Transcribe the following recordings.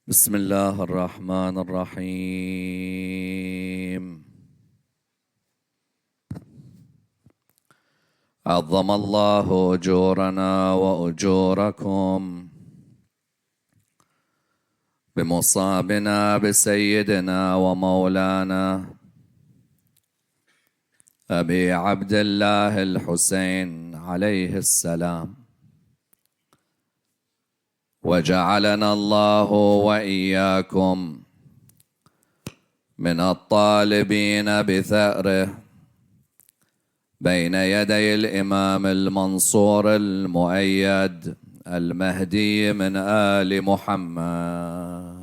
بسم الله الرحمن الرحيم. عظم الله أجورنا وأجوركم بمصابنا بسيدنا ومولانا أبي عبد الله الحسين عليه السلام، وجعلنا الله وإياكم من الطالبين بثأره بين يدي الإمام المنصور المؤيد المهدي من آل محمد.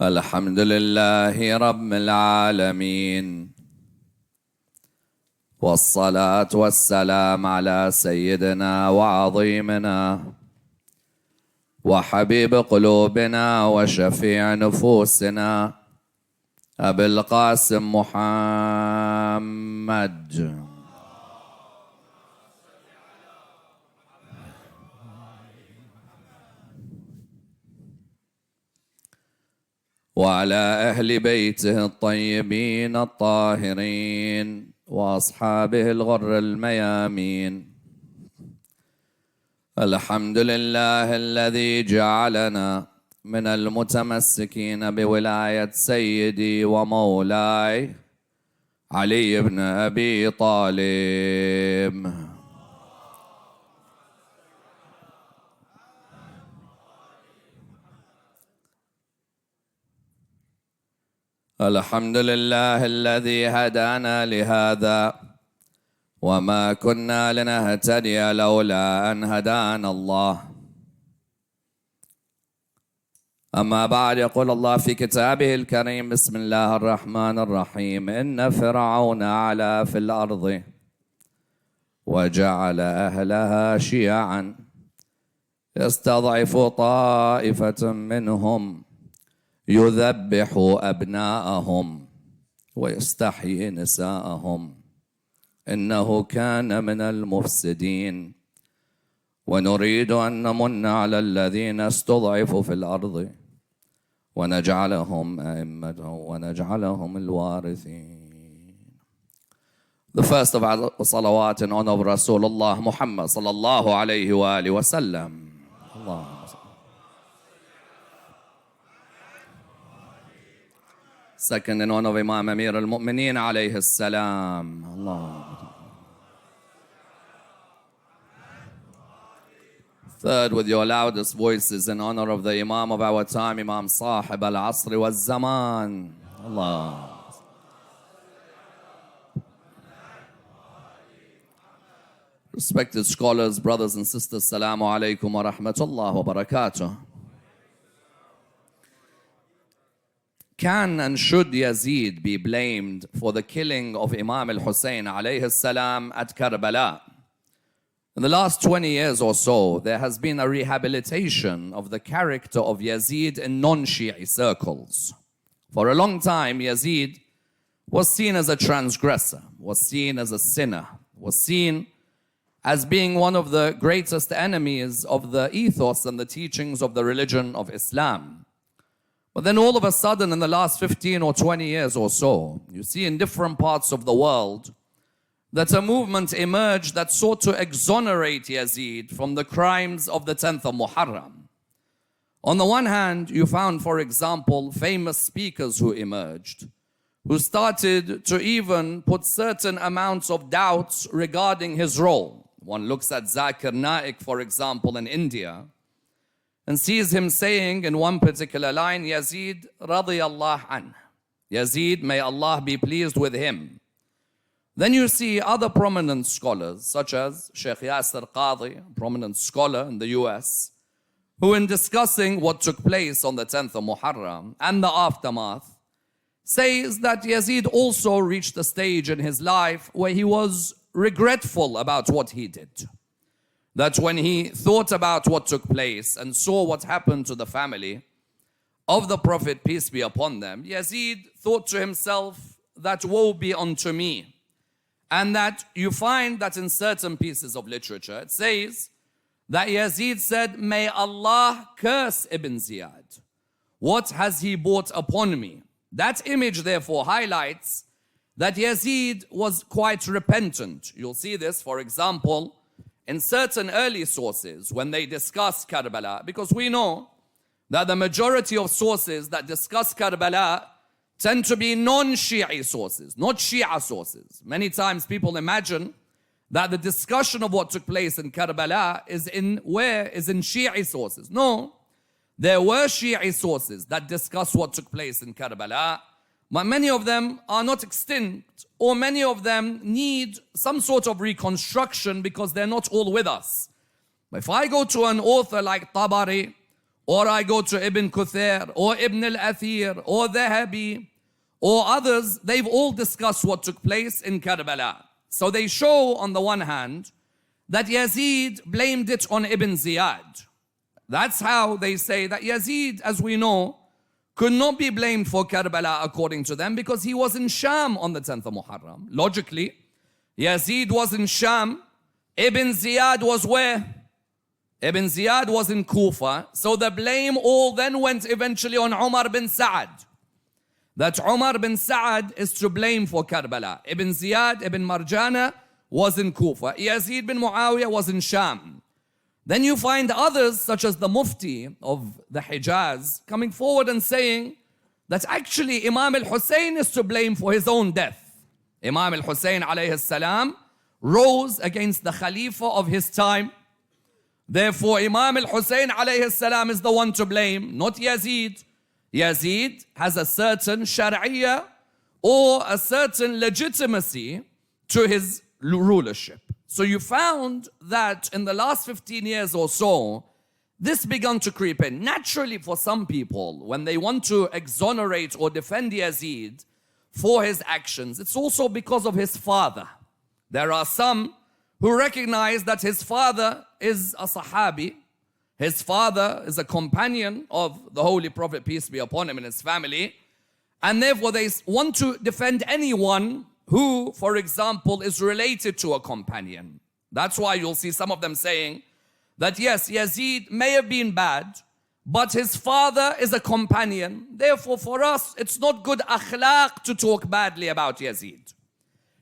الحمد لله رب العالمين، والصلاة والسلام على سيدنا وعظيمنا وحبيب قلوبنا وشفيع نفوسنا أبي القاسم محمد وعلى أهل بيته الطيبين الطاهرين وأصحابه الغر الميامين. الحمد لله الذي جعلنا من المتمسكين بولاية سيدي ومولاي علي بن أبي طالب. الحمد لله الذي هدانا لهذا وما كنا لنهتدي لولا أن هدانا الله. أما بعد، يقول الله في كتابه الكريم: بسم الله الرحمن الرحيم. إن فرعون علا في الأرض وجعل أهلها شيعا يستضعف طائفة منهم يذبح أبناءهم ويستحيي نساءهم إنه كان من المفسدين. ونريد أن نمن على الذين استضعفوا في الأرض ونجعلهم أئمة ونجعلهم الوارثين. The first of our salawat in honor of Rasulullah Muhammad sallallahu alayhi wa alihi wa sallam. Allah. Second, in honor of Imam Amir al-Mu'mineen alayhi salam. Allah. Third, with your loudest voices, in honor of the Imam of our time, Imam Sahib al-Asr wal-Zaman. Allah. Respected scholars, brothers and sisters, Assalamu alaikum wa rahmatullah wa barakatuh. Can and should Yazid be blamed for the killing of Imam Hussain alayhi salam at Karbala? In the last 20 years or so, there has been a rehabilitation of the character of Yazid in non-Shi'i circles. For a long time, Yazid was seen as a transgressor, was seen as a sinner, was seen as being one of the greatest enemies of the ethos and the teachings of the religion of Islam. But then all of a sudden, in the last 15 or 20 years or so, you see in different parts of the world that a movement emerged that sought to exonerate Yazid from the crimes of the 10th of Muharram. On the one hand, you found, for example, famous speakers who emerged, who started to even put certain amounts of doubts regarding his role. One looks at Zakir Naik, for example, in India, and sees him saying in one particular line, Yazid radiyallahu anh. Yazid, may Allah be pleased with him. Then you see other prominent scholars, such as Sheikh Yasir Qadhi, a prominent scholar in the US, who in discussing what took place on the 10th of Muharram and the aftermath, says that Yazid also reached a stage in his life where he was regretful about what he did. That when he thought about what took place and saw what happened to the family, of the Prophet, peace be upon them, Yazid thought to himself that woe be unto me. And that you find that in certain pieces of literature, it says that Yazid said, may Allah curse Ibn Ziyad. What has he brought upon me? That image therefore highlights that Yazid was quite repentant. You'll see this, for example, in certain early sources when they discuss Karbala, because we know that the majority of sources that discuss Karbala tend to be non-Shi'i sources, not Shia sources. Many times people imagine that the discussion of what took place in Karbala is in Shi'i sources. No, there were Shi'i sources that discuss what took place in Karbala, but many of them are not extinct, or many of them need some sort of reconstruction because they're not all with us. But if I go to an author like Tabari, or I go to Ibn Kathir, or Ibn al-Athir, or Dhahabi, or others, they've all discussed what took place in Karbala. So they show, on the one hand, that Yazid blamed it on Ibn Ziyad. That's how they say that Yazid, as we know, could not be blamed for Karbala according to them, because he was in Sham on the 10th of Muharram. Logically, Yazid was in Sham. Ibn Ziyad was where? Ibn Ziyad was in Kufa. So the blame all then went eventually on Umar bin Sa'ad. That Umar bin Sa'ad is to blame for Karbala. Ibn Ziyad, Ibn Marjana was in Kufa. Yazid bin Muawiyah was in Sham. Then you find others, such as the Mufti of the Hijaz, coming forward and saying that actually Imam Hussain is to blame for his own death. Imam Hussain alayhi salam rose against the Khalifa of his time. Therefore, Imam Hussain alayhi salam is the one to blame, not Yazid. Yazid has a certain Shari'iyah or a certain legitimacy to his rulership. So you found that in the last 15 years or so, this began to creep in. Naturally, for some people, when they want to exonerate or defend Yazid for his actions, it's also because of his father. There are some who recognize that his father is a Sahabi. His father is a companion of the Holy Prophet, peace be upon him, and his family. And therefore, they want to defend anyone who, for example, is related to a companion. That's why you'll see some of them saying that yes, Yazid may have been bad, but his father is a companion. Therefore, for us, it's not good akhlaq to talk badly about Yazid.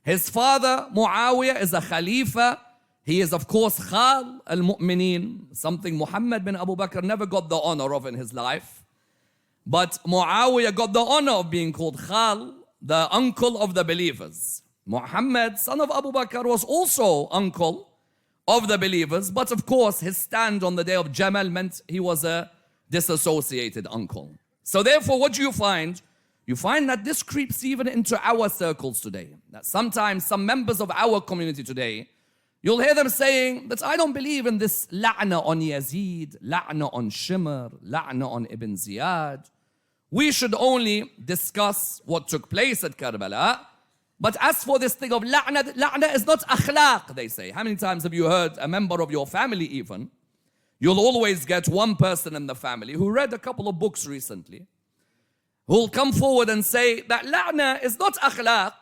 His father, Muawiyah, is a Khalifa. He is, of course, Khal al-Mu'mineen, something Muhammad bin Abu Bakr never got the honor of in his life. But Muawiyah got the honor of being called Khal, the uncle of the believers. Muhammad, son of Abu Bakr, was also uncle of the believers. But of course, his stand on the day of Jamal meant he was a disassociated uncle. So therefore, what do you find? You find that this creeps even into our circles today. That sometimes some members of our community today, you'll hear them saying that I don't believe in this la'na on Yazid, la'na on Shimr, la'na on Ibn Ziyad. We should only discuss what took place at Karbala. But as for this thing of la'na, la'na is not akhlaq, they say. How many times have you heard a member of your family even? You'll always get one person in the family who read a couple of books recently, who'll come forward and say that la'na is not akhlaq.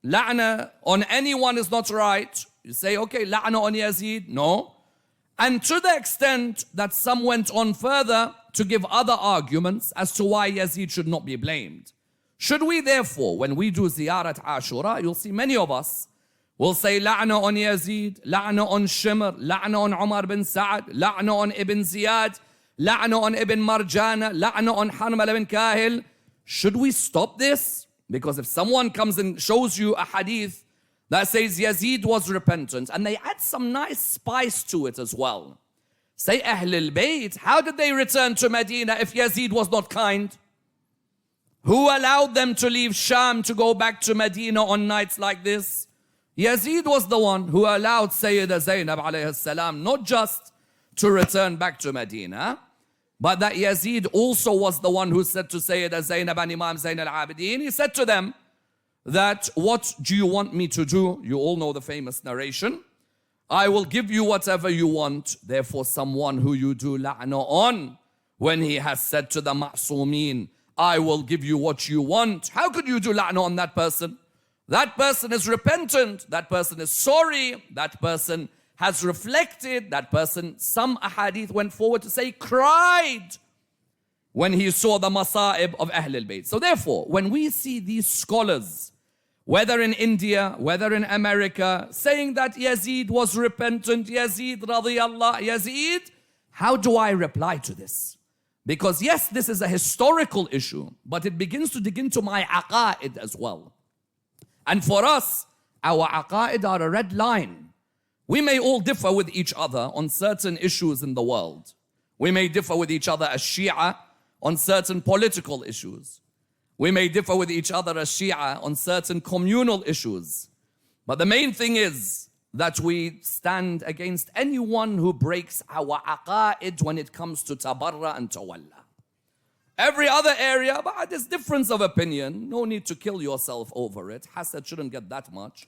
La'na on anyone is not right. You say, okay, la'na on Yazid. No. And to the extent that some went on further to give other arguments as to why Yazid should not be blamed. Should we therefore, when we do ziyarat Ashura, you'll see many of us will say la'na on Yazid, la'na on Shimr, la'na on Umar bin Sa'ad, la'na on Ibn Ziyad, la'na on Ibn Marjana, la'na on Hanbal bin Kahil. Should we stop this? Because if someone comes and shows you a hadith that says Yazid was repentant, and they add some nice spice to it as well. Say Ahlul Bayt, how did they return to Medina if Yazid was not kind? Who allowed them to leave Sham to go back to Medina on nights like this? Yazid was the one who allowed Sayyida Zainab alayhi salam not just to return back to Medina, but that Yazid also was the one who said to Sayyida Zainab and Imam Zain al-Abidin, he said to them that, what do you want me to do? You all know the famous narration. I will give you whatever you want. Therefore, someone who you do la'na on when he has said to the Ma'soomeen, I will give you what you want. How could you do la'na on that person? That person is repentant. That person is sorry. That person has reflected. That person, some ahadith went forward to say, cried when he saw the masa'ib of Ahl al-Bayt. So therefore, when we see these scholars, whether in India, whether in America, saying that Yazid was repentant, Yazid radiyallah, Yazid, how do I reply to this? Because yes, this is a historical issue, but it begins to dig into my aqa'id as well. And for us, our aqa'id are a red line. We may all differ with each other on certain issues in the world. We may differ with each other as Shia on certain political issues. We may differ with each other as Shia on certain communal issues. But the main thing is that we stand against anyone who breaks our aqa'id when it comes to tabarra and tawalla. Every other area, but there's difference of opinion. No need to kill yourself over it. Hasad shouldn't get that much.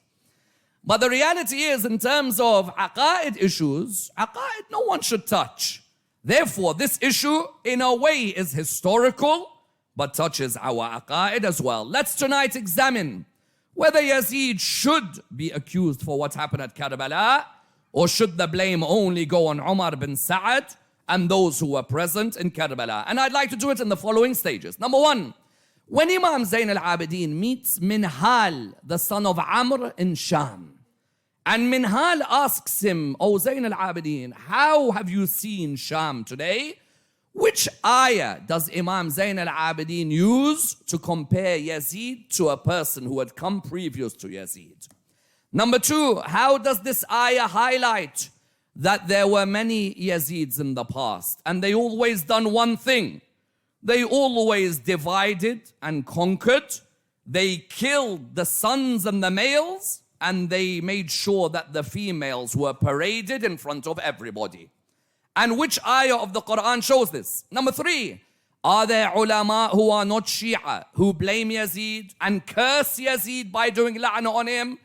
But the reality is, in terms of aqa'id issues, aqa'id no one should touch. Therefore, this issue, in a way, is historical, but touches our aqa'id as well. Let's tonight examine whether Yazid should be accused for what happened at Karbala, or should the blame only go on Umar bin Sa'ad and those who were present in Karbala. And I'd like to do it in the following stages. Number one, when Imam Zayn al-Abidin meets Minhal, the son of Amr in Sham, and Minhal asks him, O Zayn al-Abidin, how have you seen Sham today? Which ayah does Imam Zayn al-Abidin use to compare Yazid to a person who had come previous to Yazid? Number two, how does this ayah highlight that there were many Yazids in the past and they always done one thing? They always divided and conquered. They killed the sons and the males, and they made sure that the females were paraded in front of everybody. And which ayah of the Quran shows this? Number three, are there ulama who are not Shia who blame Yazid and curse Yazid by doing la'na on him?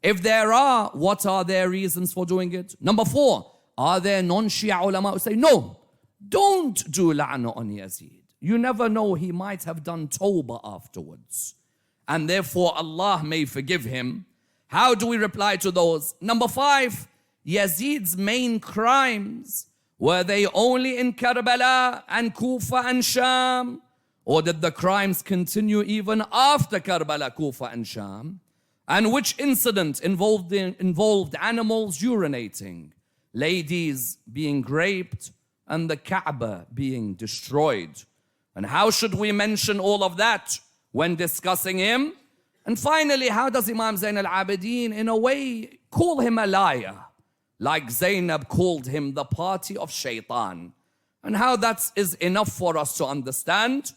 If there are, what are their reasons for doing it? Number four, are there non-Shia ulama who say, no, don't do la'na on Yazid. You never know, he might have done tawbah afterwards, and therefore Allah may forgive him. How do we reply to those? Number five, Yazid's main crimes, were they only in Karbala and Kufa and Sham? Or did the crimes continue even after Karbala, Kufa and Sham? And which incident involved animals urinating, ladies being raped, and the Kaaba being destroyed? And how should we mention all of that when discussing him? And finally, how does Imam Zayn al-Abidin in a way call him a liar, like Zainab called him the party of shaitan? And how that is enough for us to understand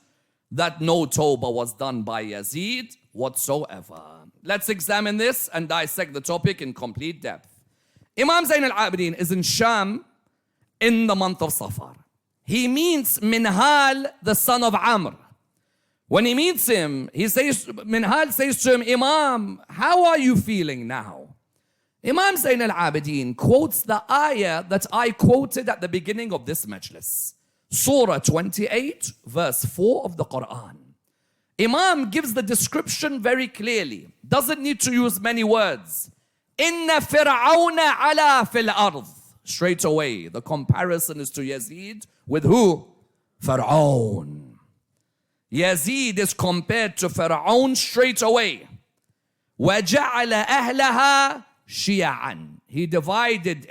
that no tawbah was done by Yazid whatsoever. Let's examine this and dissect the topic in complete depth. Imam Zayn al-Abidin is in Sham in the month of Safar. He meets Minhal, the son of Amr. When he meets him, Minhal says to him, Imam, how are you feeling now? Imam Zayn al-Abidin quotes the ayah that I quoted at the beginning of this majlis. Surah 28, verse 4 of the Quran. Imam gives the description very clearly. Doesn't need to use many words. Inna fir'auna ala fil ard. Straight away, the comparison is to Yazid with who? Fir'aun. Yazid is compared to Fir'aun straight away. وَجَعَلَ أَهْلَهَا شِيَعًا. He divided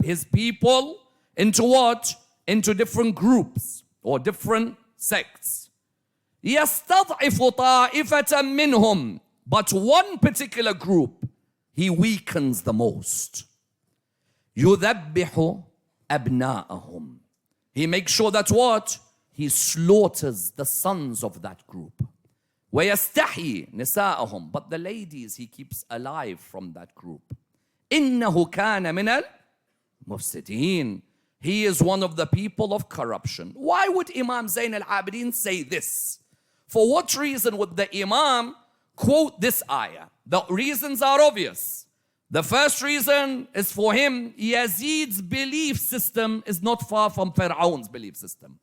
his people into what? Into different groups or different sects. يَسْتَضْعِفُ طَائِفَةً مِّنْهُمْ. But one particular group, he weakens the most. يُذَبِّحُ أَبْنَاءَهُمْ. He makes sure that what? He slaughters the sons of that group. وَيَسْتَحْيِي نِسَاءَهُمْ. But the ladies he keeps alive from that group. إِنَّهُ كَانَ مِنَ الْمُفْسِدِينَ. He is one of the people of corruption. Why would Imam Zayn al-Abidin say this? For what reason would the Imam quote this ayah? The reasons are obvious. The first reason is for him, Yazid's belief system is not far from Fir'aun's belief system.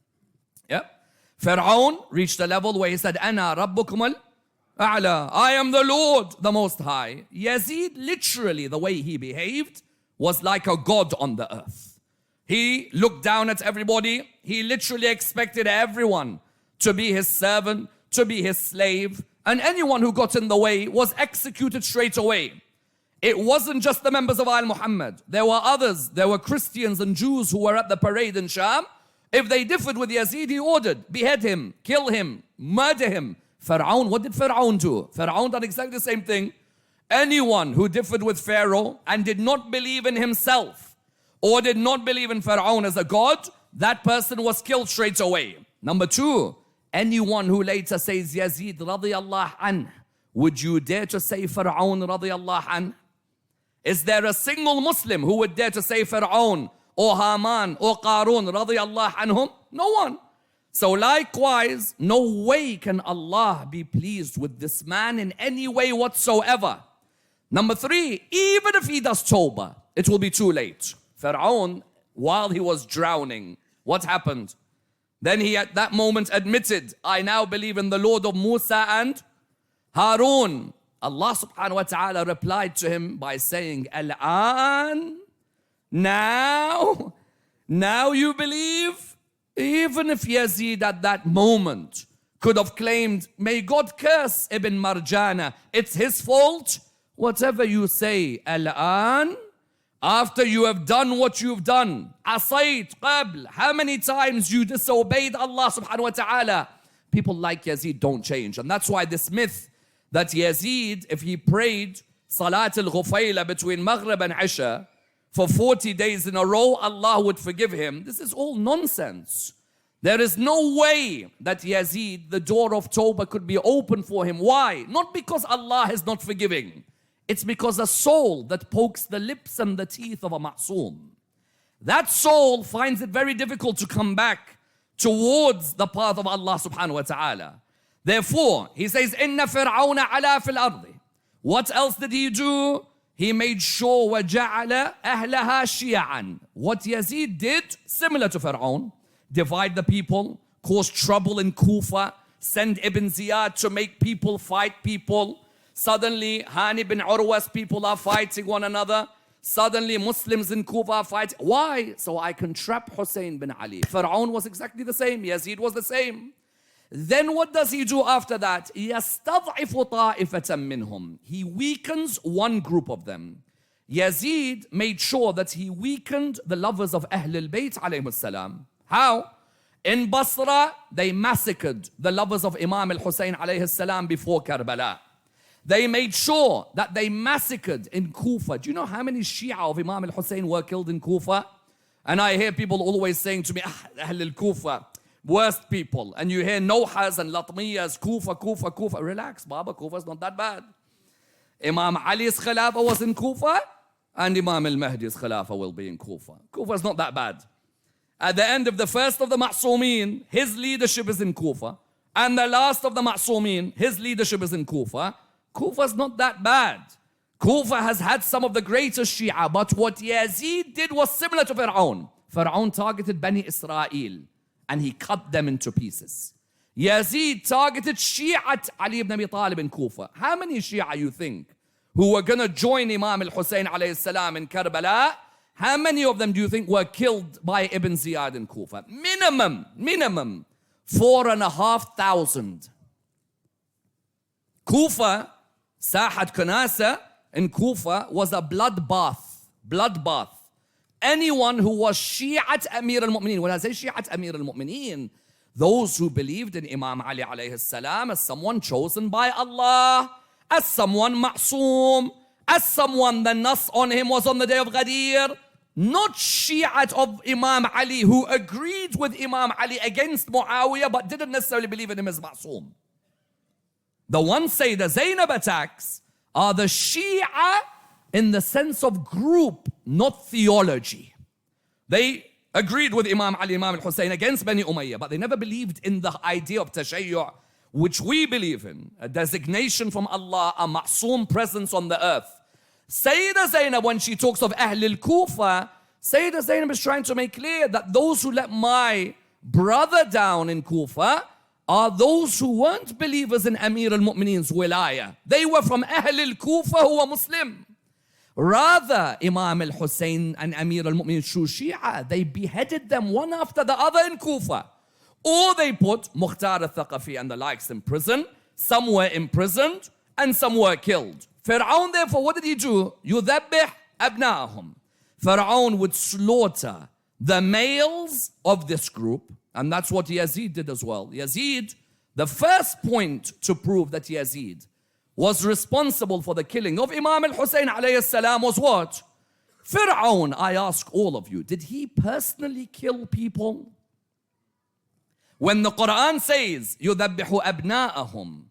Yep. Fir'aun reached a level where he said, Ana Rabbukum al-A'la. I am the Lord, the Most High. Yazid, literally, the way he behaved was like a god on the earth. He looked down at everybody. He literally expected everyone to be his servant, to be his slave. And anyone who got in the way was executed straight away. It wasn't just the members of Al Muhammad. There were others. There were Christians and Jews who were at the parade in Sham. If they differed with Yazid, he ordered, behead him, kill him, murder him. Fir'aun, what did Fir'aun do? Fir'aun did exactly the same thing. Anyone who differed with Pharaoh and did not believe in himself or did not believe in Fir'aun as a god, that person was killed straight away. Number two, anyone who later says Yazid radiyallahu anh, would you dare to say Fir'aun radiyallahu anh? Is there a single Muslim who would dare to say Fir'aun or Haman or Qarun radiyallahu anhum? No one. So likewise, no way can Allah be pleased with this man in any way whatsoever. Number three, even if he does tawbah, it will be too late. Fir'aun, while he was drowning, what happened? Then he at that moment admitted, I now believe in the Lord of Musa and Harun. Allah subhanahu wa ta'ala replied to him by saying, Al-an, now you believe? Even if Yazid at that moment could have claimed, may God curse Ibn Marjana, it's his fault. Whatever you say, Al-an, after you have done what you've done, asayt, qabl, how many times you disobeyed Allah subhanahu wa ta'ala. People like Yazid don't change. And that's why this myth that Yazid, if he prayed Salat al-Ghufayla between Maghrib and Isha for 40 days in a row, Allah would forgive him. This is all nonsense. There is no way that Yazid, the door of Tawbah, could be open for him. Why? Not because Allah is not forgiving. It's because a soul that pokes the lips and the teeth of a ma'soom, that soul finds it very difficult to come back towards the path of Allah subhanahu wa ta'ala. Therefore, he says, Inna Fir'auna ala fil ardi. What else did he do? He made sure وَجَعَلَ أَهْلَهَا شِيَعًا. What Yazid did, similar to Fir'aun, divide the people, cause trouble in Kufa, send Ibn Ziyad to make people fight people. Suddenly, Hani bin Urwa's people are fighting one another. Suddenly, Muslims in Kufa are fighting. Why? So I can trap Hussein bin Ali. Fir'aun was exactly the same. Yazid was the same. Then what does he do after that? يَسْتَضْعِفُ طَائِفَةً مِّنْهُمْ. He weakens one group of them. Yazid made sure that he weakened the lovers of Ahlul Bayt alayhi salam. How? In Basra, they massacred the lovers of Imam Hussain alayhi salam before Karbala. They made sure that they massacred in Kufa. Do you know how many Shia of Imam Hussain were killed in Kufa? And I hear people always saying to me, Ahl al-Kufa, worst people. And you hear Nohas and Latmiyas, Kufa. Relax, Baba, Kufa's not that bad. Imam Ali's Khilafah was in Kufa, and Imam al-Mahdi's Khilafah will be in Kufa. Kufa's not that bad. At the end of the first of the Ma'soomeen, his leadership is in Kufa. And the last of the Ma'soomeen, his leadership is in Kufa. Kufa's not that bad. Kufa has had some of the greatest Shia, but what Yazid did was similar to Fir'aun. Fir'aun targeted Bani Israel, and he cut them into pieces. Yazid targeted Shi'at Ali ibn Abi Talib in Kufa. How many Shia you think who were going to join Imam al-Hussain alayhi salam in Karbala? How many of them do you think were killed by Ibn Ziyad in Kufa? Minimum 4,500. Kufa, Sahat Kunasa in Kufa was a bloodbath. Anyone who was Shi'at Amir al-Mu'mineen, when I say Shi'at Amir al-Mu'mineen, those who believed in Imam Ali alayhi salam as someone chosen by Allah, as someone ma'soom, as someone the nas on him was on the day of Ghadir, not Shi'at of Imam Ali who agreed with Imam Ali against Muawiyah but didn't necessarily believe in him as ma'soom. The ones say the Zainab attacks are the Shia in the sense of group, not theology. They agreed with Imam Ali, Imam al-Hussain against Bani Umayyah, but they never believed in the idea of tashayyu', which we believe in, a designation from Allah, a ma'soom presence on the earth. Sayyidah Zainab, when she talks of Ahl al-Kufa, Sayyidah Zainab is trying to make clear that those who let my brother down in Kufa are those who weren't believers in Amir al-Mu'mineen's wilaya. They were from Ahl al-Kufa who were Muslim. Rather, Imam al-Hussain and Amir al-Mu'mineen Shia, they beheaded them one after the other in Kufa. Or they put Mukhtar al-Thaqafi and the likes in prison. Some were imprisoned and some were killed. Fir'aun, therefore, what did he do? يُذَبِّحْ أَبْنَاءَهُمْ. Fir'aun would slaughter the males of this group. And that's what Yazid did as well. Yazid, the first point to prove that Yazid was responsible for the killing of Imam al-Hussain alayhi salam was what? Fir'aun, I ask all of you, did he personally kill people? When the Quran says, يُذَبِّحُ أَبْنَاءَهُمْ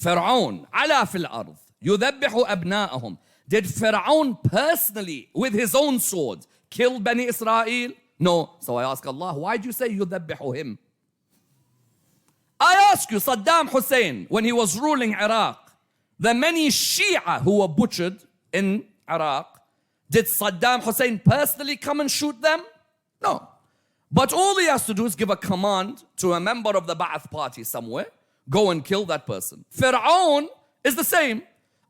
Fir'aun, عَلَى فِي الْأَرْضِ يُذَبِّحُ أَبْنَاءَهُم. Did Fir'aun personally, with his own sword, kill Bani Israel? No. So I ask Allah, why do you say يُذَبِّحُ him? I ask you, Saddam Hussein, when he was ruling Iraq, the many Shia who were butchered in Iraq, did Saddam Hussein personally come and shoot them? No. But all he has to do is give a command to a member of the Ba'ath party somewhere, go and kill that person. Fir'aun is the same.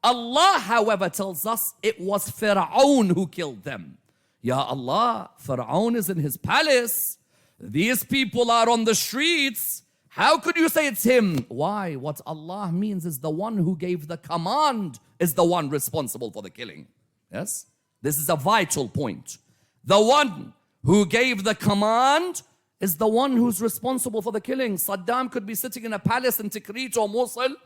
Allah, however, tells us it was Fir'aun who killed them. Ya Allah, Fir'aun is in his palace. These people are on the streets. How could you say it's him? Why? What Allah means is the one who gave the command is the one responsible for the killing. Yes? This is a vital point. The one who gave the command is the one who's responsible for the killing. Saddam could be sitting in a palace in Tikrit or Mosul,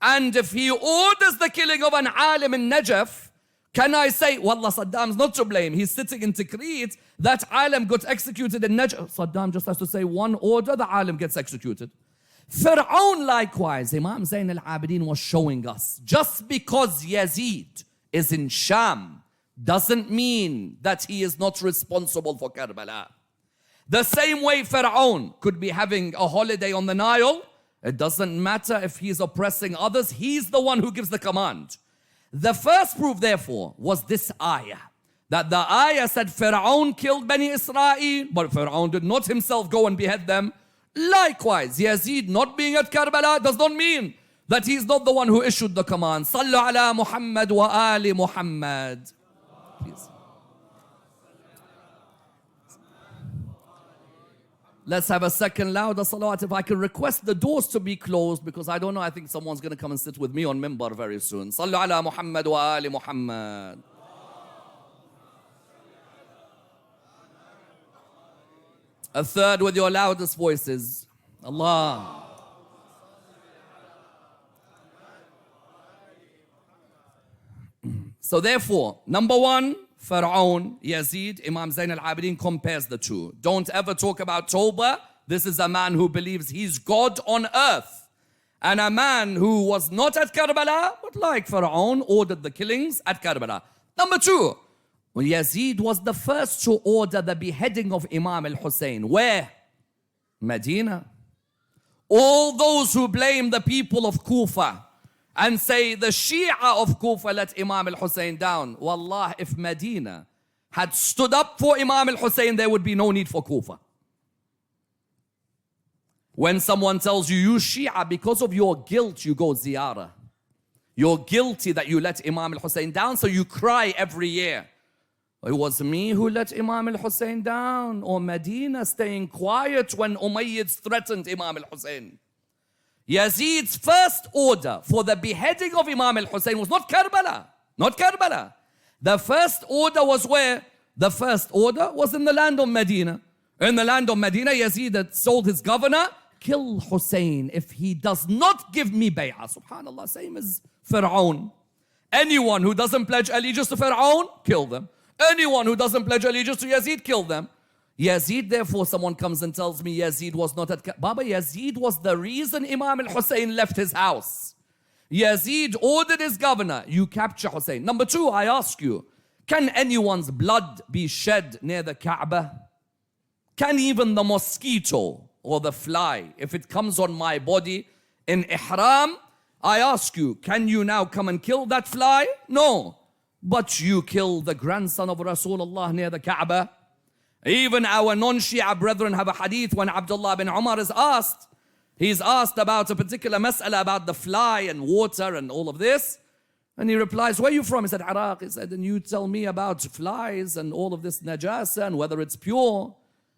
and if he orders the killing of an alim in Najaf, can I say, Wallah, Saddam's not to blame. He's sitting in Tikrit, that alim got executed in Najaf. Saddam just has to say one order, the alim gets executed. Fir'aun likewise, Imam Zayn al-Abidin was showing us, just because Yazid is in Sham, doesn't mean that he is not responsible for Karbala. The same way Fir'aun could be having a holiday on the Nile, it doesn't matter if he's oppressing others, he's the one who gives the command. The first proof, therefore, was this ayah. That the ayah said Fir'aun killed Bani Israel, but Fir'aun did not himself go and behead them. Likewise, Yazid not being at Karbala does not mean that he's not the one who issued the command. Sallu ala Muhammad wa ali Muhammad. Please. Let's have a second louder salawat. If I can request the doors to be closed, because I don't know, I think someone's going to come and sit with me on Mimbar very soon. Sallu ala Muhammad wa ali Muhammad. A third with your loudest voices. Allah. So therefore, number one, Fir'aun, Yazid, Imam Zayn al-Abidin compares the two. Don't ever talk about Tawbah. This is a man who believes he's God on earth. And a man who was not at Karbala, but like Fir'aun, ordered the killings at Karbala. Number two, Yazid was the first to order the beheading of Imam al-Hussain. Where? Medina. All those who blame the people of Kufa and say the Shia of Kufa let Imam al-Hussain down. Wallah, if Medina had stood up for Imam al-Hussain, there would be no need for Kufa. When someone tells you, you Shia, because of your guilt, you go ziyarah. You're guilty that you let Imam al-Hussain down, so you cry every year. It was me who let Imam al-Hussain down, or Medina staying quiet when Umayyads threatened Imam al-Hussain. Yazid's first order for the beheading of Imam al-Hussain was not Karbala. Not Karbala. The first order was where? The first order was in the land of Medina. In the land of Medina, Yazid had told his governor, kill Hussein if he does not give me bay'ah. Subhanallah, same as Fir'aun. Anyone who doesn't pledge allegiance to Fir'aun, kill them. Anyone who doesn't pledge allegiance to Yazid, kill them. Yazid, therefore, someone comes and tells me Yazid was not at... Baba, Yazid was the reason Imam al-Hussain left his house. Yazid ordered his governor, you capture Hussein. Number two, I ask you, can anyone's blood be shed near the Kaaba? Can even the mosquito or the fly, if it comes on my body in ihram, I ask you, can you now come and kill that fly? No. But you kill the grandson of Rasulullah near the Kaaba. Even our non-Shia brethren have a hadith when Abdullah bin Umar is asked. He's asked about a particular mas'ala about the fly and water and all of this. And he replies, where are you from? He said, Iraq. He said, and you tell me about flies and all of this najasa and whether it's pure.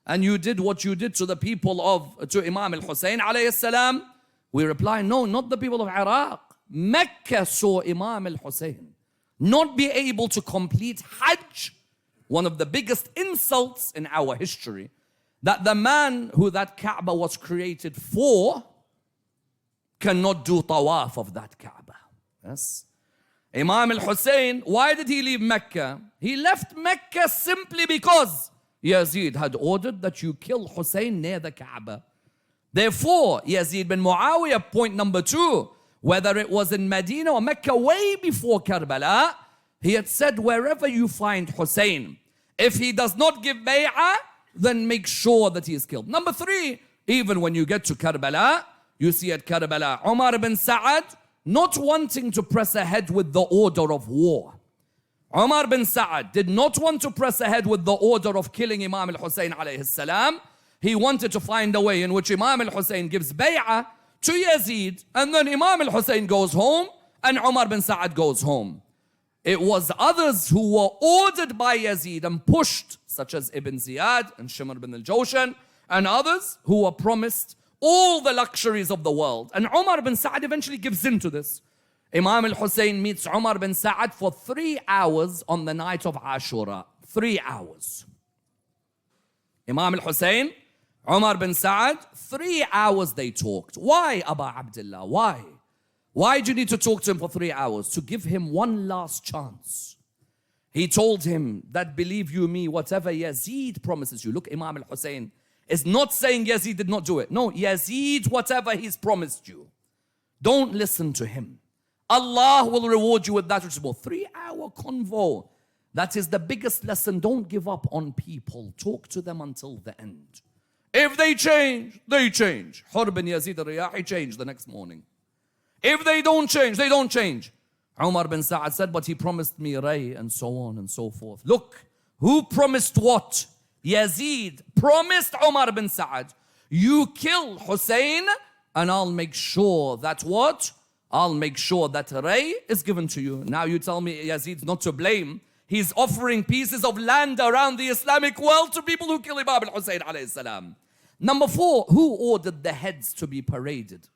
And you did what you did to the people to Imam Hussain alayhi salam. We reply, no, not the people of Iraq. Mecca saw Imam Hussain not be able to complete Hajj. One of the biggest insults in our history. That the man who that Kaaba was created for cannot do tawaf of that Kaaba. Yes. Imam al-Hussain, why did he leave Mecca? He left Mecca simply because Yazid had ordered that you kill Hussein near the Kaaba. Therefore, Yazid bin Muawiyah, point number 2, whether it was in Medina or Mecca way before Karbala, he had said, wherever you find Hussein, if he does not give bay'ah, then make sure that he is killed. Number 3, even when you get to Karbala, you see at Karbala, Umar bin Sa'ad, not wanting to press ahead with the order of war. Umar bin Sa'ad did not want to press ahead with the order of killing Imam al-Hussain alayhi salam. He wanted to find a way in which Imam al-Hussain gives bay'ah to Yazid, and then Imam al-Hussain goes home and Umar bin Sa'ad goes home. It was others who were ordered by Yazid and pushed, such as Ibn Ziyad and Shimr bin al-Jawshan, and others who were promised all the luxuries of the world. And Umar bin Sa'ad eventually gives in to this. Imam al-Hussain meets Umar bin Sa'ad for 3 hours on the night of Ashura. 3 hours. Imam al-Hussain, Umar bin Sa'ad, 3 hours they talked. Why, Aba Abdullah? Why? Why do you need to talk to him for 3 hours? To give him one last chance. He told him that, believe you me, whatever Yazid promises you. Look, Imam al-Hussain is not saying Yazid did not do it. No, Yazid, whatever he's promised you, don't listen to him. Allah will reward you with that which is more. 3-hour convo. That is the biggest lesson. Don't give up on people. Talk to them until the end. If they change, they change. Hur bin Yazid al-Riyahi changed the next morning. If they don't change, they don't change. Umar bin Sa'ad said, but he promised me Ray and so on and so forth. Look, who promised what? Yazid promised Umar bin Sa'ad, you kill Hussein and I'll make sure that what? I'll make sure that Ray is given to you. Now you tell me Yazid's not to blame. He's offering pieces of land around the Islamic world to people who kill Imam al-Hussain alayhi salam. Number 4, who ordered the heads to be paraded?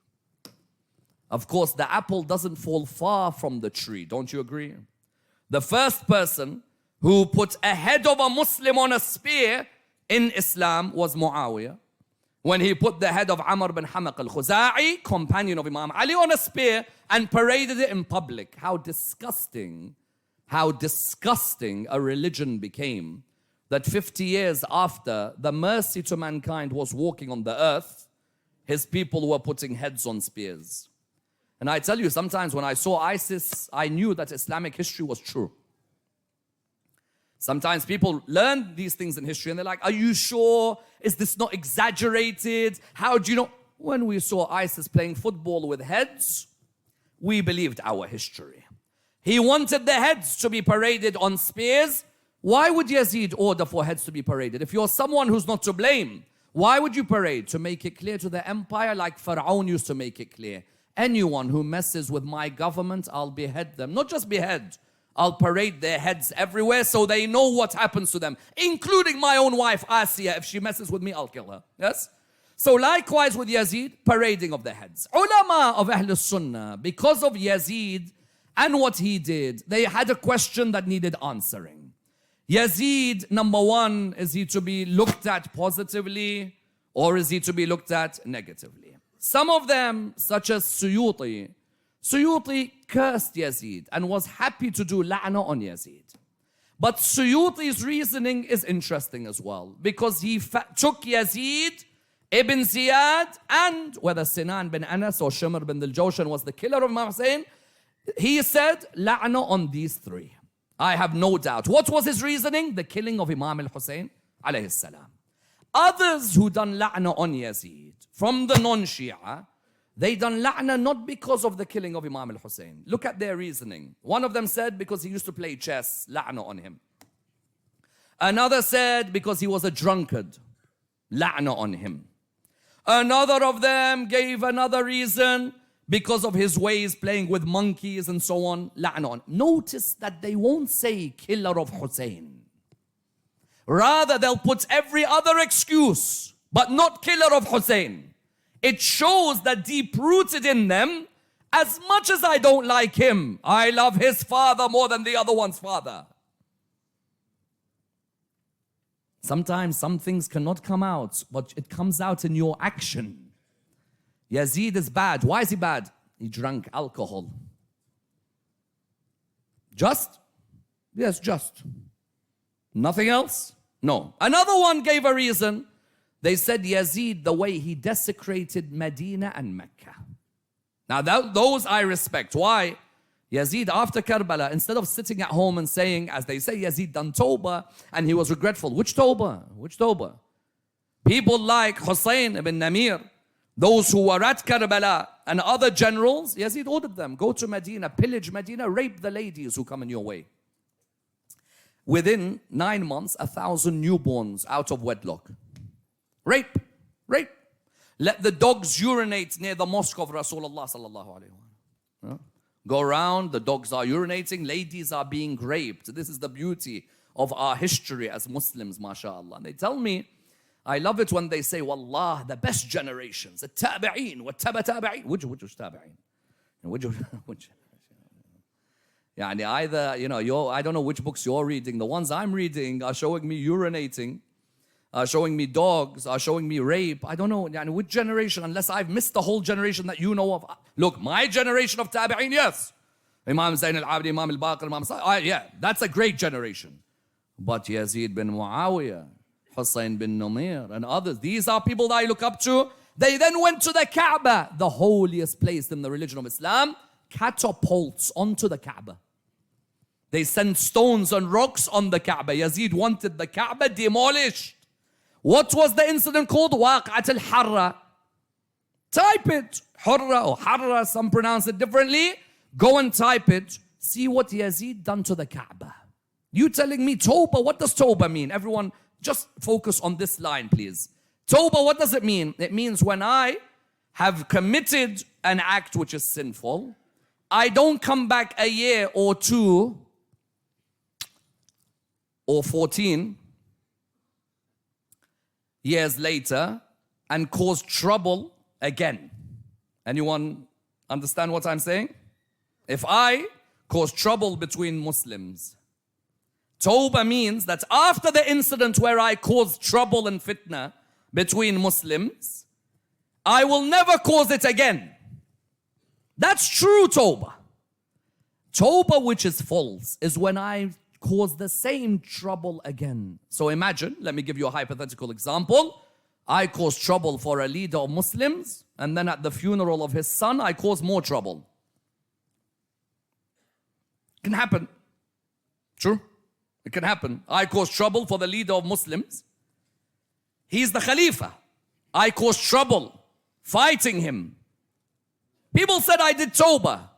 Of course, the apple doesn't fall far from the tree. Don't you agree? The first person who put a head of a Muslim on a spear in Islam was Muawiyah. When he put the head of Amr bin Hamaq al-Khuza'i, companion of Imam Ali, on a spear and paraded it in public. How disgusting a religion became that 50 years after the mercy to mankind was walking on the earth, his people were putting heads on spears. And I tell you, sometimes when I saw ISIS, I knew that Islamic history was true. Sometimes people learn these things in history and they're like, are you sure? Is this not exaggerated? How do you know? When we saw ISIS playing football with heads, we believed our history. He wanted the heads to be paraded on spears. Why would Yazid order for heads to be paraded? If you're someone who's not to blame, why would you parade? To make it clear to the empire, like Pharaoh used to make it clear. Anyone who messes with my government, I'll behead them. Not just behead, I'll parade their heads everywhere so they know what happens to them, including my own wife, Asiya. If she messes with me, I'll kill her. Yes? So likewise with Yazid, parading of the heads. Ulama of Ahl Sunnah, because of Yazid and what he did, they had a question that needed answering. Yazid, number 1, is he to be looked at positively or is he to be looked at negatively? Some of them, such as Suyuti cursed Yazid and was happy to do la'na on Yazid. But Suyuti's reasoning is interesting as well, because he took Yazid, Ibn Ziyad, and whether Sinan bin Anas or Shimr bin al-Jawshan was the killer of Imam Hussain, he said la'na on these 3. I have no doubt. What was his reasoning? The killing of Imam al-Hussain alayhi salam. Others who done la'na on Yazid, from the non-Shia, they done la'na not because of the killing of Imam al-Hussain. Look at their reasoning. One of them said because he used to play chess, la'na on him. Another said because he was a drunkard. La'na on him. Another of them gave another reason because of his ways playing with monkeys and so on. La'na on. Notice that they won't say killer of Hussein. Rather, they'll put every other excuse, but not killer of Hussein. It shows that deep-rooted in them, as much as I don't like him, I love his father more than the other one's father. Sometimes some things cannot come out, but it comes out in your action. Yazid is bad. Why is he bad? He drank alcohol. Just? Yes, just. Nothing else? No. Another one gave a reason. They said Yazid, the way he desecrated Medina and Mecca. Now those I respect. Why? Yazid after Karbala, instead of sitting at home and saying, as they say, Yazid done tawbah and he was regretful. Which tawbah? Which tawbah? People like Hussain ibn Namir, those who were at Karbala and other generals, Yazid ordered them, go to Medina, pillage Medina, rape the ladies who come in your way. Within 9 months, 1,000 newborns out of wedlock. Rape, rape. Let the dogs urinate near the mosque of Rasulullah sallallahu alaihi wasallam. Go around, the dogs are urinating, ladies are being raped. This is the beauty of our history as Muslims, mashallah. And they tell me, I love it when they say, Wallah, the best generations, the tabi'een, what tabi'een, which tabi'een? Which? Yani either, I don't know which books you're reading. The ones I'm reading are showing me urinating, are showing me dogs, are showing me rape. I don't know which generation, unless I've missed the whole generation that you know of. Look, my generation of tabi'een, yes. Imam Hussain al-Abdi, Imam al-Baqir, Imam yeah, that's a great generation. But Yazid bin Muawiyah, Hussain bin Namir, and others, these are people that I look up to. They then went to the Kaaba, the holiest place in the religion of Islam, catapults onto the Kaaba. They sent stones and rocks on the Kaaba. Yazid wanted the Kaaba demolished. What was the incident called? Waqat al-Harra. Type it. Hurra or Harra, some pronounce it differently. Go and type it. See what Yazid done to the Kaaba. You telling me Tawbah, what does Tawbah mean? Everyone just focus on this line, please. Tawbah, what does it mean? It means when I have committed an act which is sinful, I don't come back a year or 2 or 14 years later and cause trouble again. Anyone understand what I'm saying? If I cause trouble between Muslims, Tawbah means that after the incident where I caused trouble and fitna between Muslims, I will never cause it again. That's true Tawbah. Tawbah which is false is when I cause the same trouble again. So imagine, let me give you a hypothetical example. I cause trouble for a leader of Muslims, and then at the funeral of his son, I cause more trouble. It can happen. True? It can happen. I cause trouble for the leader of Muslims. He's the Khalifa. I cause trouble fighting him. People said I did Tawbah.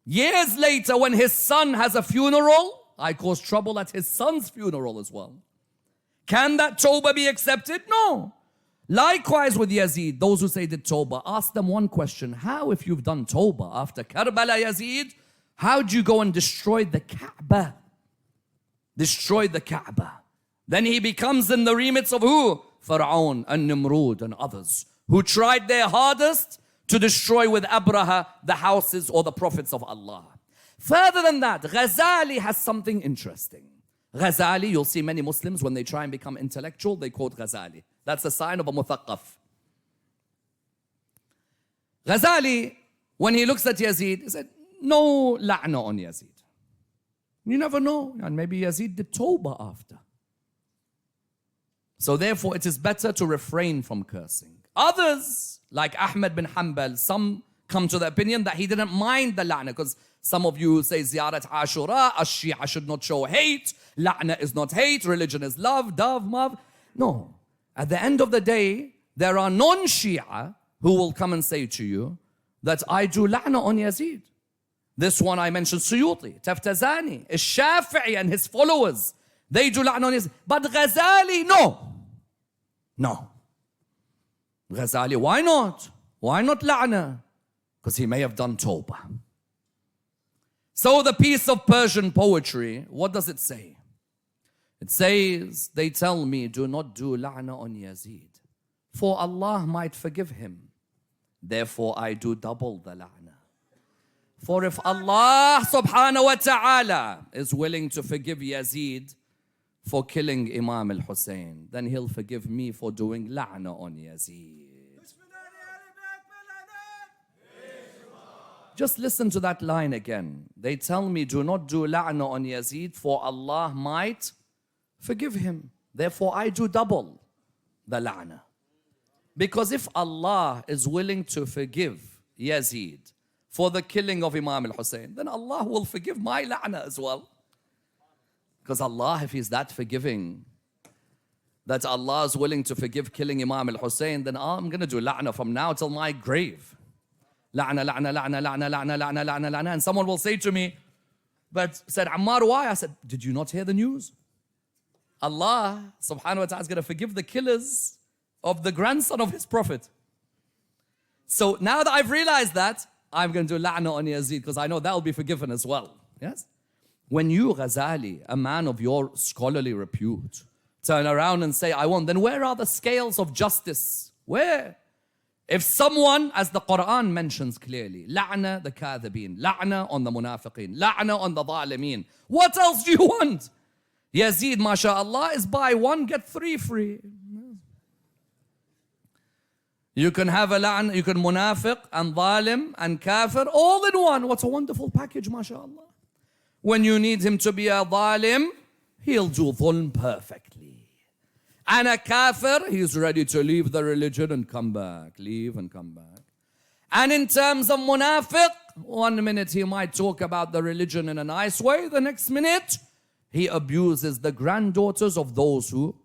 Years later, when his son has a funeral, I cause trouble at his son's funeral as well. Can that Tawbah be accepted? No. Likewise with Yazid, those who say did Tawbah, ask them one question. How, if you've done Tawbah after Karbala Yazid, how do you go and destroy the Kaaba? Destroy the Kaaba. Then he becomes in the remits of who? Pharaoh and Nimrud and others who tried their hardest to destroy with Abraha the houses or the prophets of Allah. Further than that, Ghazali has something interesting. Ghazali, you'll see many Muslims when they try and become intellectual, they quote Ghazali. That's a sign of a muthaqqaf. Ghazali, when he looks at Yazid, he said, no la'na on Yazid. You never know, and maybe Yazid did Tawbah after. So therefore, it is better to refrain from cursing. Others, like Ahmed bin Hanbal, some come to the opinion that he didn't mind the la'na, because some of you say Ziyarat Ashura, Ash-Shia should not show hate, la'na is not hate, religion is love, dove, mav. No. At the end of the day, there are non-Shia who will come and say to you that I do la'na on Yazid. This one I mentioned, Suyuti, Taftazani, Shafi'i and his followers. They do la'na on Yazid. But Ghazali, no. No. Ghazali, why not? Why not la'na? Because he may have done tawbah. So the piece of Persian poetry, what does it say? It says, they tell me, do not do la'na on Yazid, for Allah might forgive him. Therefore I do double the la'na. For if Allah subhanahu wa ta'ala is willing to forgive Yazid for killing Imam Hussain, then he'll forgive me for doing la'na on Yazid. Just listen to that line again. They tell me, do not do la'na on Yazid, for Allah might forgive him. Therefore, I do double the la'na. Because if Allah is willing to forgive Yazid for the killing of Imam al-Hussain, then Allah will forgive my la'na as well. Because Allah, if He's that forgiving, that Allah is willing to forgive killing Imam al-Hussain, then I'm going to do la'na from now till my grave. La'na, la'na, la'na, la'na, la'na, la'na, la'na, la'na. And someone will say to me, but said, Ammar, why? I said, did you not hear the news? Allah subhanahu wa ta'ala is going to forgive the killers of the grandson of his prophet. So now that I've realized that, I'm going to do la'na on Yazid because I know that will be forgiven as well. Yes? When you, Ghazali, a man of your scholarly repute, turn around and say, I want, then where are the scales of justice? Where? If someone, as the Quran mentions clearly, la'na the kadhabeen, la'na on the munafiqeen, la'na on the zalimeen. What else do you want? Yazid, mashallah, is buy one, get three free. You can have a la'na, you can munafiq and zalim and kafir all in one. What a wonderful package, mashallah. When you need him to be a zalim, he'll do dhulm perfectly. And a kafir, he's ready to leave the religion and come back. Leave and come back. And in terms of munafiq, 1 minute he might talk about the religion in a nice way. The next minute, he abuses the granddaughters of those who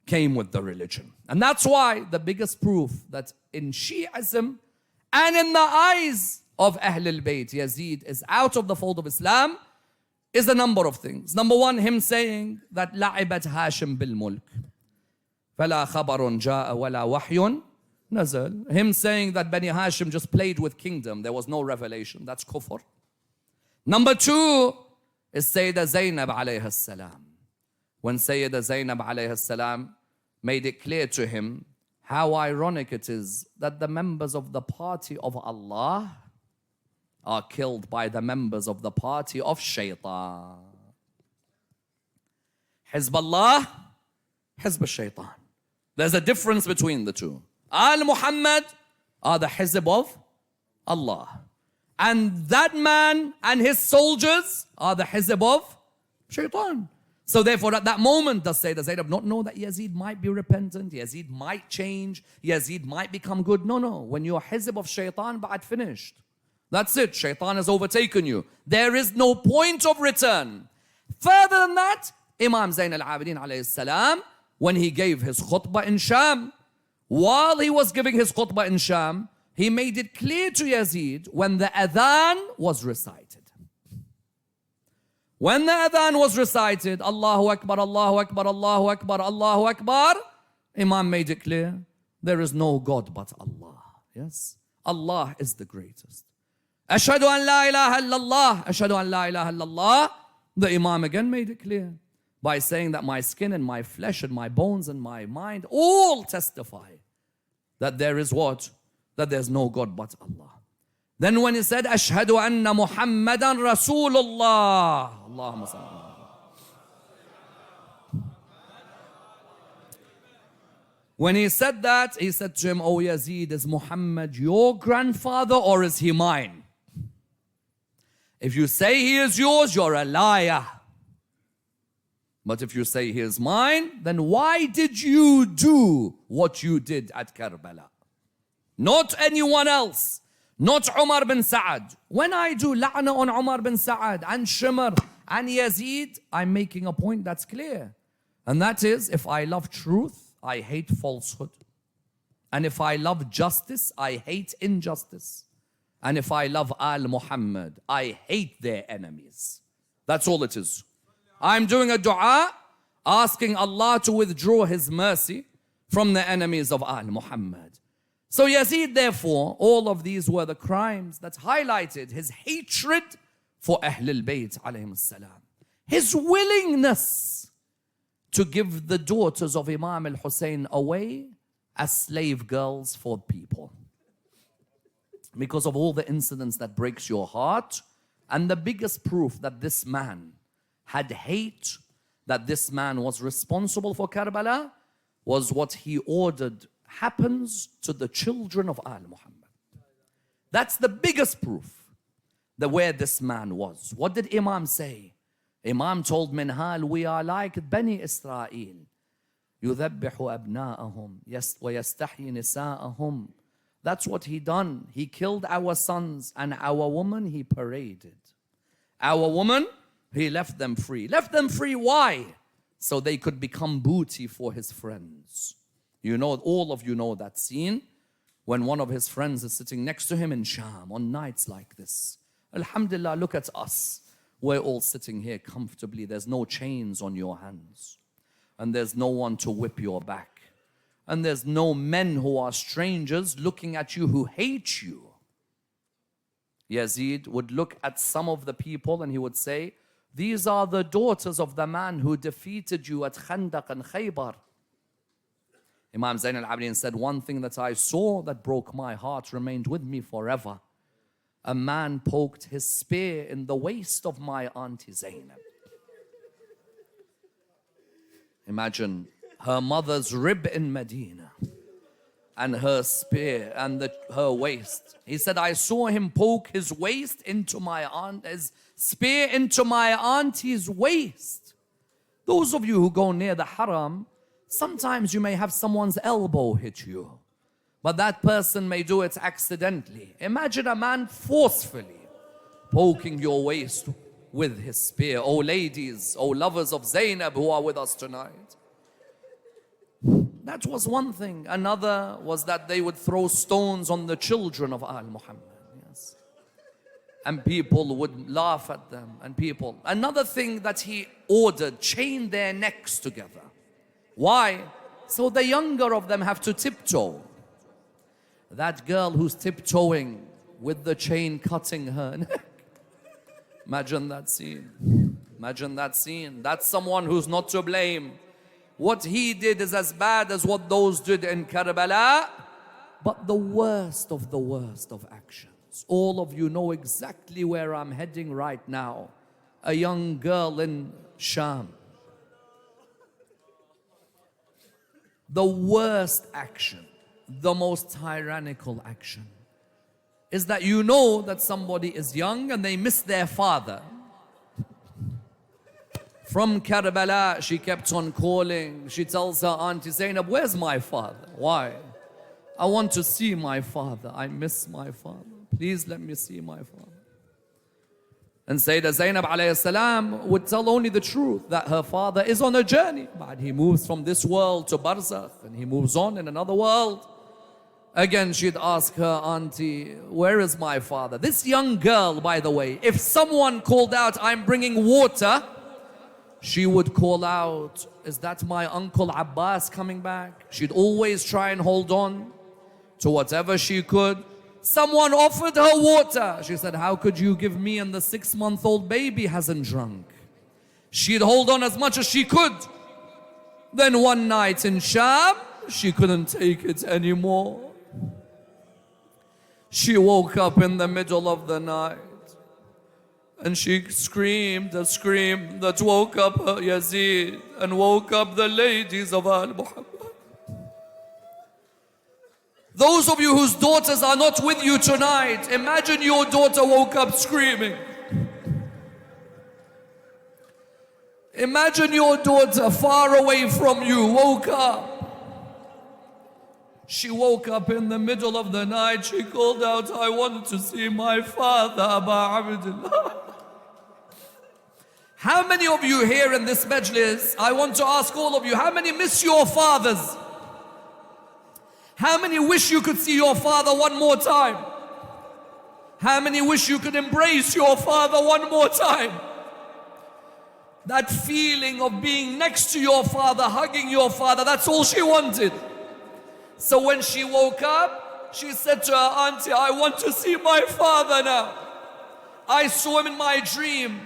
came with the religion. And that's why the biggest proof that in Shi'ism and in the eyes of Ahlul Bayt, Yazid is out of the fold of Islam, is a number of things. Number one, him saying that لعبت هاشم بالملك فلا خبر جاء ولا وحي نزل. Him saying that Bani Hashim just played with kingdom. There was no revelation. That's kufr. Number two is Sayyida Zainab alayha salam. When Sayyida Zainab alayha salam made it clear to him how ironic it is that the members of the party of Allah are killed by the members of the party of Shaitan. Hizballah, Hizb al-Shaitan. There's a difference between the two. Al-Muhammad are the Hizb of Allah. And that man and his soldiers are the Hizb of Shaitan. So therefore at that moment does Sayyidina Zainab not know that Yazid might be repentant, Yazid might change, Yazid might become good. No, no. When you're Hizb of Shaitan, ba'ad finished. That's it. Shaitan has overtaken you. There is no point of return. Further than that, Imam Zain al-Abidin alayhi salam, when he gave his khutbah in Sham, while he was giving his khutbah in Sham, he made it clear to Yazid when the adhan was recited. When the adhan was recited, Allahu Akbar, Allahu Akbar, Allahu Akbar, Allahu Akbar, Imam made it clear, there is no God but Allah. Yes? Allah is the greatest. Ashhadu an la ilaha illallah, ashhadu an la ilaha illallah. The Imam again made it clear by saying that my skin and my flesh and my bones and my mind all testify that there is what? That there's no God but Allah. Then when he said, Ashhadu anna Muhammadan Rasulullah. Allahumma salli. When he said that, he said to him, Oh Yazid, is Muhammad your grandfather or is he mine? If you say he is yours, you're a liar. But if you say he is mine, then why did you do what you did at Karbala? Not anyone else. Not Umar bin Sa'ad. When I do la'na on Umar bin Sa'ad and Shimr and Yazid, I'm making a point that's clear. And that is, if I love truth, I hate falsehood. And if I love justice, I hate injustice. And if I love Al Muhammad, I hate their enemies. That's all it is. I'm doing a dua asking Allah to withdraw His mercy from the enemies of Al Muhammad. So Yazid, therefore, all of these were the crimes that highlighted his hatred for Ahlul Bayt alayhim salam. His willingness to give the daughters of Imam Hussain away as slave girls for people. Because of all the incidents that breaks your heart. And the biggest proof that this man had hate, that this man was responsible for Karbala, was what he ordered happens to the children of Al Muhammad. That's the biggest proof that where this man was. What did Imam say? Imam told Minhal, we are like Bani Israel. يُذَبِّحُ أَبْنَاءَهُمْ وَيَسْتَحْيِ نِسَاءَهُمْ. That's what he done. He killed our sons, and our women he paraded. Our women, he left them free. Left them free, why? So they could become booty for his friends. You know, all of you know that scene when one of his friends is sitting next to him in Sham on nights like this. Alhamdulillah, look at us. We're all sitting here comfortably. There's no chains on your hands. And there's no one to whip your back. And there's no men who are strangers looking at you who hate you. Yazid would look at some of the people and he would say, these are the daughters of the man who defeated you at Khandaq and Khaybar. Imam Zain al-Abidin said, one thing that I saw that broke my heart remained with me forever. A man poked his spear in the waist of my auntie Zainab. Imagine her mother's rib in Medina and her spear and her waist. He said, I saw him poke his waist into his spear into my auntie's waist. Those of you who go near the haram, sometimes you may have someone's elbow hit you, but that person may do it accidentally. Imagine a man forcefully poking your waist with his spear. Oh ladies, oh lovers of Zainab who are with us tonight. That was one thing. Another was that they would throw stones on the children of Al Muhammad. Yes. And people would laugh at them. And people. Another thing that he ordered, chain their necks together. Why? So the younger of them have to tiptoe. That girl who's tiptoeing with the chain cutting her neck. Imagine that scene. Imagine that scene. That's someone who's not to blame. What he did is as bad as what those did in Karbala, but the worst of actions. All of you know exactly where I'm heading right now. A young girl in Sham. The worst action, the most tyrannical action, is that you know that somebody is young and they miss their father. From Karbala, she kept on calling. She tells her auntie Zainab, where's my father? Why? I want to see my father. I miss my father. Please let me see my father. And Sayyidah Zainab alayhi salam would tell only the truth, that her father is on a journey. But he moves from this world to Barzakh and he moves on in another world. Again, she'd ask her auntie, where is my father? This young girl, by the way, if someone called out, I'm bringing water, she would call out, is that my uncle Abbas coming back? She'd always try and hold on to whatever she could. Someone offered her water. She said, how could you give me, and the 6-month-old baby hasn't drunk? She'd hold on as much as she could. Then one night in Sham, she couldn't take it anymore. She woke up in the middle of the night and she screamed a scream that woke up Yazid and woke up the ladies of Al Muhammad. Those of you whose daughters are not with you tonight, imagine your daughter woke up screaming. Imagine your daughter far away from you woke up. She woke up in the middle of the night. She called out, I want to see my father, Aba Abdullah. How many of you here in this majlis, I want to ask all of you, how many miss your fathers? How many wish you could see your father one more time? How many wish you could embrace your father one more time? That feeling of being next to your father, hugging your father, that's all she wanted. So when she woke up, she said to her auntie, I want to see my father now. I saw him in my dream.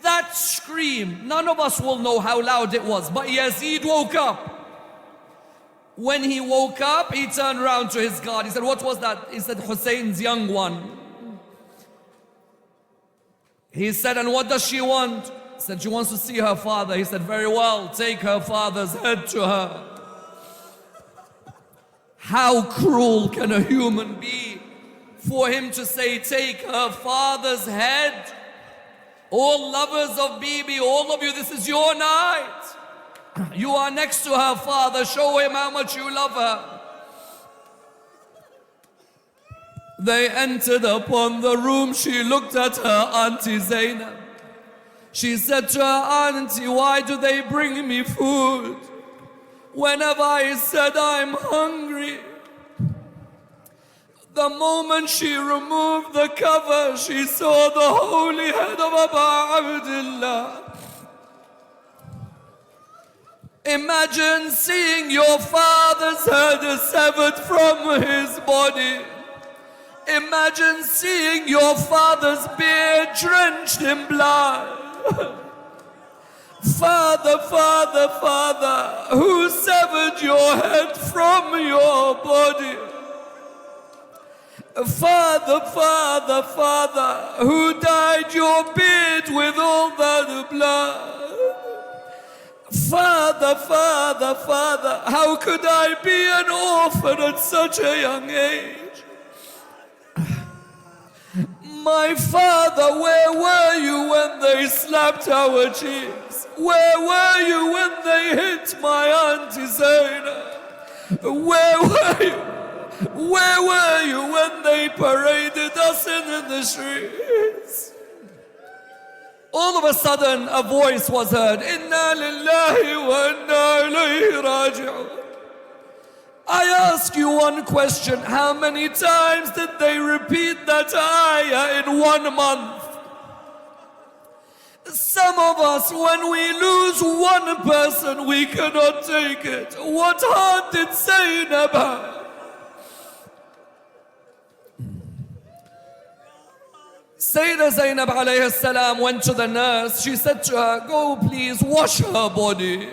That scream, none of us will know how loud it was, but Yazid woke up. When he woke up, he turned around to his guard. He said, what was that? He said, Hussein's young one. He said, and what does she want? He said, she wants to see her father. He said, very well, take her father's head to her. How cruel can a human be for him to say, take her father's head? All lovers of Bibi, all of you, this is your night. You are next to her father. Show him how much you love her. They entered upon the room. She looked at her auntie Zainab. She said to her auntie, why do they bring me food? Whenever I said I'm hungry. The moment she removed the cover, she saw the holy head of Abu Abdullah. Imagine seeing your father's head severed from his body. Imagine seeing your father's beard drenched in blood. Father, Father, Father, who severed your head from your body? Father, Father, Father, who dyed your beard with all that blood? Father, Father, Father, how could I be an orphan at such a young age? My father, where were you when they slapped our cheeks? Where were you when they hit my auntie Zainab? Where were you? Where were you when they paraded us in the streets? All of a sudden, a voice was heard. Inna lillahi wa inna ilayhi raji'un. I ask you one question. How many times did they repeat that ayah in 1 month? Some of us, when we lose one person, we cannot take it. What heart did Zainab have? Sayyidah Zainab alayhi salam went to the nurse. She said to her, go please wash her body.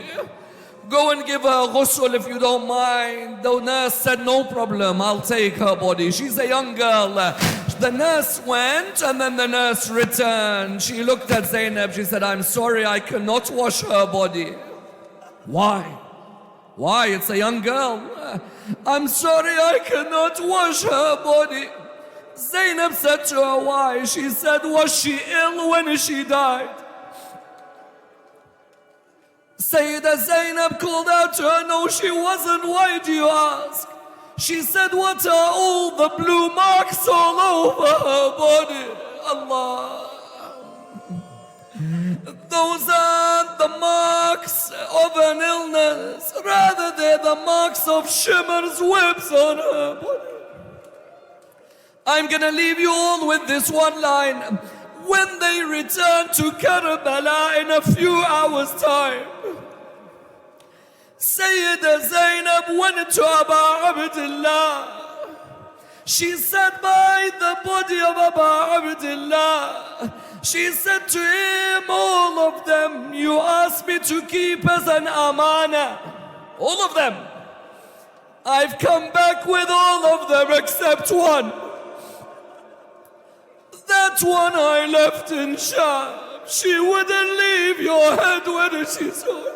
Go and give her ghusl if you don't mind. The nurse said, no problem, I'll take her body. She's a young girl. The nurse went and then the nurse returned. She looked at Zainab. She said, I'm sorry, I cannot wash her body. Why? Why? It's a young girl. I'm sorry, I cannot wash her body. Zainab said to her, why? She said, was she ill when she died? Sayyidah Zainab called out to her, no, she wasn't. Why do you ask? She said, what are all the blue marks all over her body? Allah. Those aren't the marks of an illness. Rather, they're the marks of Shimmer's whips on her body. I'm gonna leave you all with this one line. When they return to Karbala in a few hours' time, Sayyidah Zainab went to Abu Abdullah. She sat by the body of Abu Abdullah. She said to him, all of them you asked me to keep as an amana. All of them. I've come back with all of them except one. That one I left in Sham. She wouldn't leave your head when she saw it.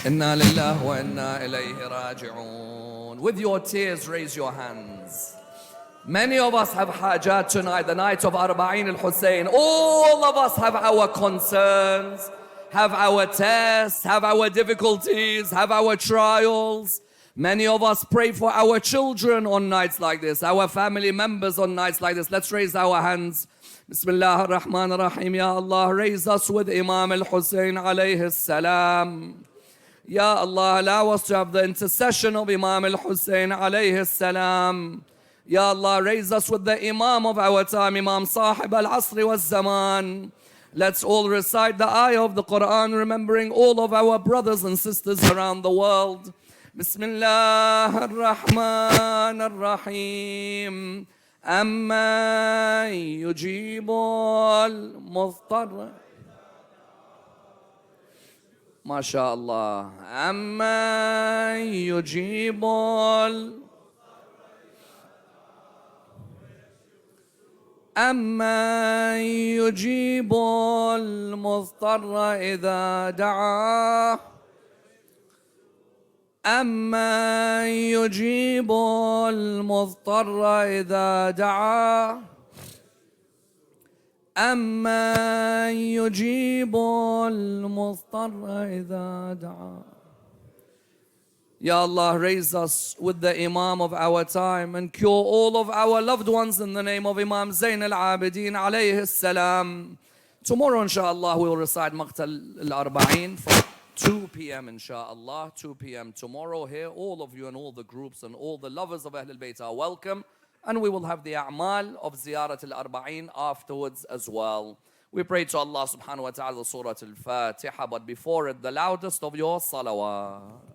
Inna lillahi wa inna ilayhi raji'un. With your tears, raise your hands. Many of us have hajat tonight, the night of Arbaeen al-Hussain. All of us have our concerns, have our tests, have our difficulties, have our trials. Many of us pray for our children on nights like this, our family members on nights like this. Let's raise our hands. Bismillah ar-Rahman ar-Rahim. Ya Allah, raise us with Imam al-Hussain alayhi salam. Ya Allah, allow us to have the intercession of Imam Hussain alayhi salam. Ya Allah, raise us with the Imam of our time, Imam Sahib al-Asri wal-Zaman. Let's all recite the ayah of the Quran, remembering all of our brothers and sisters around the world. Bismillah ar-Rahman ar-Rahim. Amma yujibul muftar. MashaAllah. Amma yujibul. أَمَّن يُجِيبُ الْمُضْطَرَّ إِذَا دَعَاهُ أَمَّن يُجِيبُ الْمُضْطَرَّ إِذَا دَعَاهُ أَمَّن يُجِيبُ الْمُضْطَرَّ إِذَا دَعَاهُ. Ya Allah, raise us with the Imam of our time and cure all of our loved ones in the name of Imam Zain al-Abidin alayhi salam. Tomorrow, inshallah, we will recite Maqtal al-Arbaeen from 2 p.m. inshallah. 2 p.m. tomorrow here. All of you and all the groups and all the lovers of Ahlul Bayt are welcome. And we will have the a'mal of Ziyarat al-Arbaeen afterwards as well. We pray to Allah subhanahu wa ta'ala Surah al-Fatiha, but before it, the loudest of your salawat.